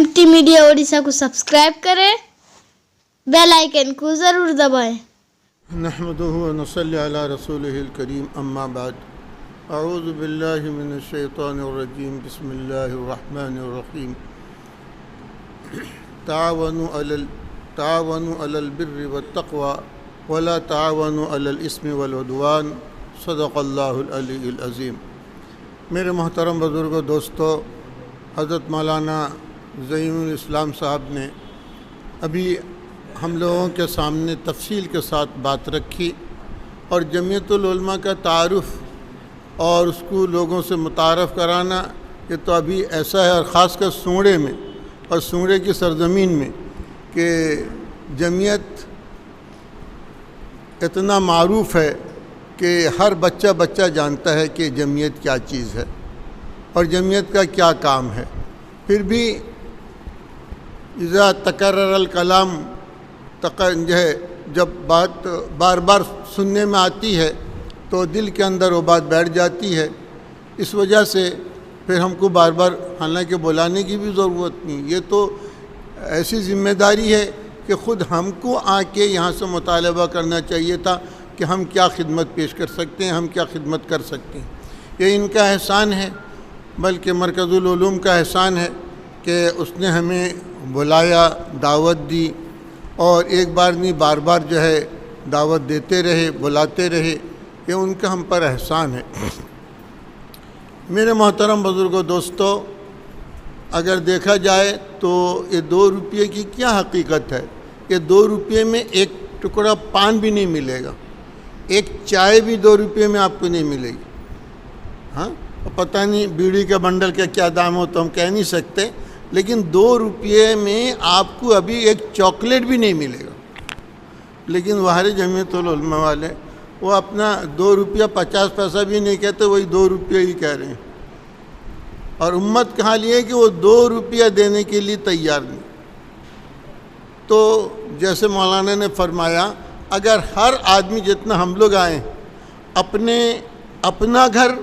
MT media Odisha को subscribe करें, bell icon को ज़रूर दबाएं। नहमदुहु व नसल्ली अला रसूलिहिल करीम, अम्मा बाद। अऊज़ु बिल्लाहि मिनश शैतानिर रजीम, बिस्मिल्लाहिर रहमानिर रहीम। तावनु अलल बिर्रि वत्तक़वा वला तावनु अलल इस्मि वल उद्वान, सदक़ल्लाहुल अलीयुल अज़ीम। मेरे मोहतरम बुज़ुर्गों, दोस्तों, हज़रत मौलाना ज़हीमुल इस्लाम साहब ने अभी हम लोगों के सामने तफसील के साथ बात रखी और जमीयतुल उलमा का तारुफ़ और उसको लोगों से मुतारफ़ कराना, ये तो अभी ऐसा है, और ख़ासकर सूढ़े में और सूढ़े की सरज़मीन में कि जमीयत इतना मारूफ़ है कि हर बच्चा जानता है कि जमीयत क्या चीज़ है और जमीयत का क्या काम है। फिर भी इज़ा तकर्ररल कलाम जो है, जब बात बार बार सुनने में आती है तो दिल के अंदर वो बात बैठ जाती है। इस वजह से फिर हमको बार बार हालांकि बुलाने की भी ज़रूरत नहीं, ये तो ऐसी ज़िम्मेदारी है कि ख़ुद हमको आके यहाँ से मुतालबा करना चाहिए था कि हम क्या खिदमत पेश कर सकते हैं, हम क्या खिदमत कर सकते हैं। ये इनका एहसान है, बल्कि मरकज़ुल उलूम का एहसान है कि उसने हमें बुलाया, दावत दी और एक बार नहीं बार बार जो है दावत देते रहे, बुलाते रहे। ये उनका हम पर एहसान है। मेरे मोहतरम बुज़ुर्गों, दोस्तों, अगर देखा जाए तो ये 2 रुपये की क्या हकीकत है। ये 2 रुपये में एक टुकड़ा पान भी नहीं मिलेगा, एक चाय भी 2 रुपये में आपको नहीं मिलेगी। हाँ, पता नहीं बीड़ी का बंडल का क्या दाम हो तो हम कह नहीं सकते, लेकिन 2 रुपये में आपको अभी एक चॉकलेट भी नहीं मिलेगा। लेकिन वहारे जमीयतुल उलमा वाले वो अपना 2 रुपया 50 पैसा भी नहीं कहते, वही 2 रुपये ही कह रहे हैं। और उम्मत का हाल ये है कि वो 2 रुपया देने के लिए तैयार नहीं। तो जैसे मौलाना ने फरमाया, अगर हर आदमी जितना हम लोग आए अपना घर,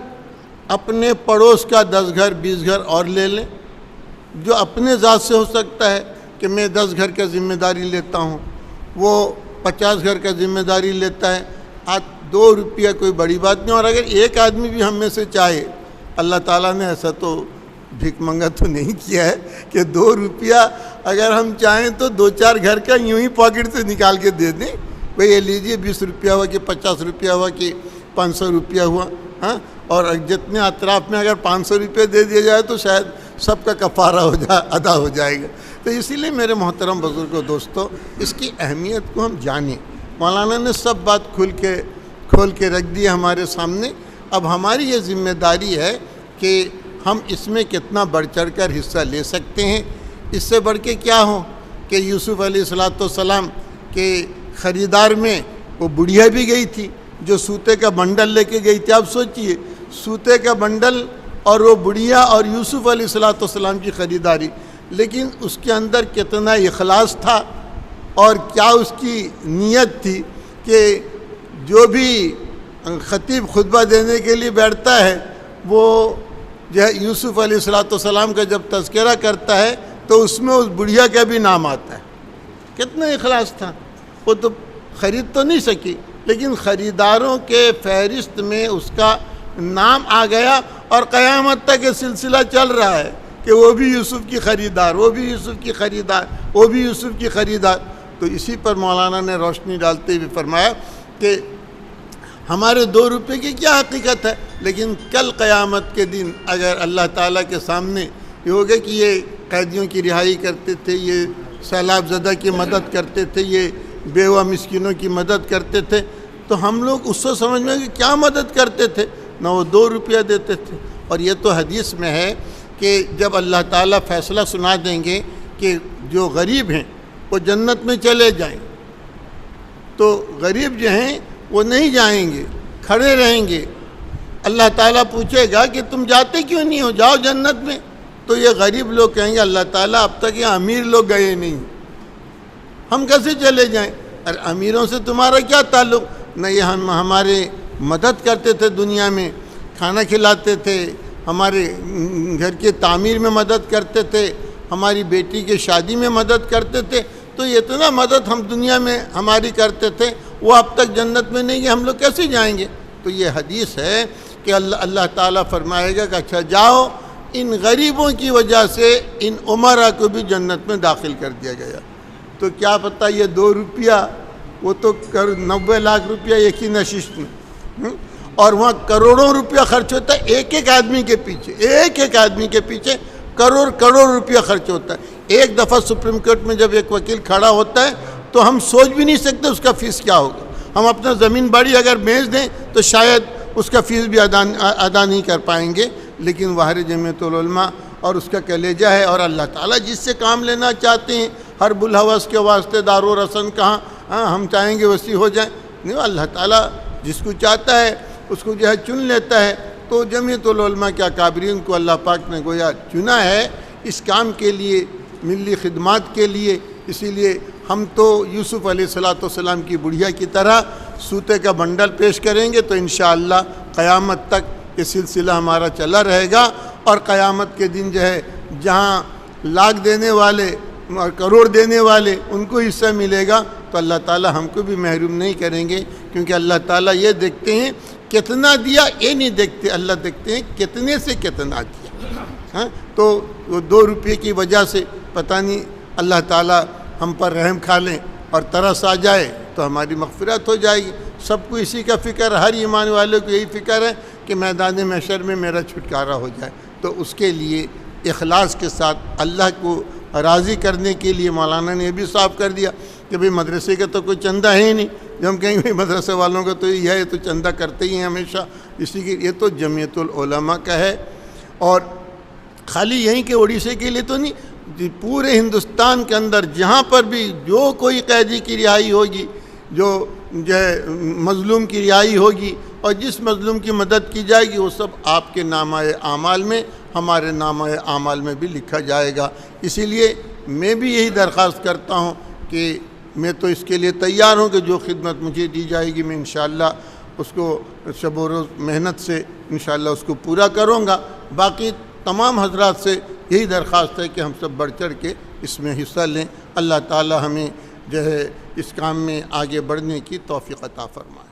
अपने पड़ोस का 10 घर 20 घर और ले लें, जो अपने ज़ात से हो सकता है कि मैं 10 घर का ज़िम्मेदारी लेता हूँ, वो 50 घर का ज़िम्मेदारी लेता है। आज 2 रुपया कोई बड़ी बात नहीं। और अगर एक आदमी भी हम में से चाहे, अल्लाह ताला ने ऐसा तो भीख मंगा तो नहीं किया है कि 2 रुपया अगर हम चाहें तो 2-4 घर का यूं ही पॉकेट से निकाल के दे दें, भाई ये लीजिए 20 रुपया हुआ कि 50 रुपया हुआ कि 500 रुपया हुआ। हाँ, और जितने अतराफ़ में अगर 500 रुपये दे दिया जाए तो शायद सबका कफ़ारा अदा हो जाएगा। तो इसीलिए मेरे मोहतरम बुज़ुर्गों, दोस्तों, इसकी अहमियत को हम जानें। मौलाना ने सब बात खोल के रख दी हमारे सामने। अब हमारी ये ज़िम्मेदारी है कि हम इसमें कितना बढ़ चढ़ कर हिस्सा ले सकते हैं। इससे बढ़ के क्या हो कि यूसुफ़ अलैहिस्सलाम के ख़रीदार में वो बुढ़िया भी गई थी जो सूते का बंडल लेके गई थी। आप सोचिए, सूते का बंडल और वो बुढ़िया और यूसुफ़ अलैहिस्सलाम की ख़रीदारी, लेकिन उसके अंदर कितना इखलास था और क्या उसकी नीयत थी कि जो भी ख़तीब खुतबा देने के लिए बैठता है वो जो है यूसुफ़ अलैहिस्सलाम का जब तज़किरा करता है तो उसमें उस बुढ़िया का भी नाम आता है। कितना इखलास था। वो तो ख़रीद तो नहीं सकी, लेकिन ख़रीदारों के फ़हरिस्त में उसका नाम आ गया और क़यामत तक ये सिलसिला चल रहा है कि वो भी यूसुफ़ की ख़रीदार, वो भी यूसुफ़ की ख़रीदार, वो भी यूसुफ़ की ख़रीदार। तो इसी पर मौलाना ने रोशनी डालते हुए फरमाया कि हमारे 2 रुपये की क्या हकीकत है। लेकिन कल क़यामत के दिन अगर अल्लाह ताला के सामने ये होगा कि ये कैदियों की रिहाई करते थे, ये सैलाब ज़दा की मदद करते थे, ये बेवा मिस्किनों की मदद करते थे, तो हम लोग उससे समझ में कि क्या मदद करते थे, ना वो 2 रुपया देते थे। और ये तो हदीस में है कि जब अल्लाह ताला फ़ैसला सुना देंगे कि जो गरीब हैं वो जन्नत में चले जाएं, तो गरीब जो हैं वो नहीं जाएंगे, खड़े रहेंगे। अल्लाह ताला पूछेगा कि तुम जाते क्यों नहीं हो, जाओ जन्नत में। तो ये गरीब लोग कहेंगे, अल्लाह ताला अब तक ये अमीर लोग गए नहीं, हम कैसे चले जाएं। अरे अमीरों से तुम्हारा क्या ताल्लुक़। न ये हम हमारे मदद करते थे, दुनिया में खाना खिलाते थे, हमारे घर के तामीर में मदद करते थे, ہماری بیٹی کے شادی میں مدد کرتے تھے، تو یہ اتنا مدد ہم دنیا میں ہماری کرتے تھے، وہ اب تک جنت میں نہیں گئے، ہم لوگ کیسے جائیں گے؟ تو یہ حدیث ہے کہ اللہ تعالیٰ فرمائے گا کہ اچھا جاؤ، ان غریبوں کی وجہ سے ان عمرہ کو بھی جنت میں داخل کر دیا گیا۔ تو کیا پتہ یہ 2 روپیہ، وہ تو 90 لاکھ روپیہ ایک ہی نشست میں، اور وہاں کروڑوں روپیہ خرچ ہوتا ہے ایک آدمی کے پیچھے، ایک آدمی کے پیچھے کروڑ روپیہ خرچ ہوتا ہے۔ ایک دفعہ سپریم کورٹ میں جب ایک وکیل کھڑا ہوتا ہے تو ہم سوچ بھی نہیں سکتے اس کا فیس کیا ہوگا۔ ہم اپنا زمین باڑی اگر بیچ دیں تو شاید اس کا فیس بھی ادا نہیں کر پائیں گے، لیکن واحد جمعیت العلماء اور اس کا کلیجہ ہے، اور اللہ تعالیٰ جس سے کام لینا چاہتے ہیں، ہر بلحوث کے واسطے دار و رسن کہاں ہم چاہیں گے وسیع ہو جائیں، نہیں، اللہ تعالیٰ جس کو چاہتا ہے اس کو جو ہے چن لیتا ہے۔ تو جمعیت العلماء کے اکابرین کو اللہ پاک نے گویا چنا ہے اس کام کے لیے، ملی خدمات کے لیے۔ اسی لیے ہم تو یوسف علیہ السلام کی بڑھیا کی طرح سوتے کا بنڈل پیش کریں گے، تو انشاءاللہ قیامت تک یہ سلسلہ ہمارا چلا رہے گا، اور قیامت کے دن جو ہے جہاں لاکھ دینے والے اور کروڑ دینے والے ان کو حصہ ملے گا، تو اللہ تعالیٰ ہم کو بھی محروم نہیں کریں گے، کیونکہ اللہ تعالیٰ یہ دیکھتے ہیں کتنا دیا، یہ نہیں دیکھتے، اللہ دیکھتے ہیں کتنے سے کتنا دیا۔ تو وہ 2 روپے کی وجہ سے پتہ نہیں اللہ تعالیٰ ہم پر رحم کھا لیں اور ترس آ جائے تو ہماری مغفرت ہو جائے گی۔ سب کو اسی کا فکر، ہر ایمان والے کو یہی فکر ہے کہ میدان محشر میں میرا چھٹکارا ہو جائے۔ تو اس کے لیے اخلاص کے ساتھ اللہ کو راضی کرنے کے لیے مولانا نے یہ بھی صاف کر دیا کہ بھئی مدرسے کا تو کوئی چندہ ہے ہی نہیں، جب ہم کہیں گے مدرسے والوں کا تو یہ ہے، تو چندہ کرتے ہی ہیں ہمیشہ، اسی کے یہ تو جمعیت العلماء کا ہے۔ اور خالی یہیں کے اڑیسے کے لیے تو نہیں، پورے ہندوستان کے اندر جہاں پر بھی جو کوئی قیدی کی رہائی ہوگی، جو ہے مظلوم کی رہائی ہوگی، اور جس مظلوم کی مدد کی جائے گی، وہ سب آپ کے نامہ اعمال میں، ہمارے نامہ اعمال میں بھی لکھا جائے گا۔ اسی لیے میں بھی یہی درخواست کرتا ہوں کہ میں تو اس کے لیے تیار ہوں کہ جو خدمت مجھے دی جائے گی میں انشاءاللہ اس کو شب و روز محنت سے انشاءاللہ اس کو پورا کروں گا۔ باقی تمام حضرات سے یہی درخواست ہے کہ ہم سب بڑھ چڑھ کے اس میں حصہ لیں۔ اللہ تعالی ہمیں جو ہے اس کام میں آگے بڑھنے کی توفیق عطا فرمائے۔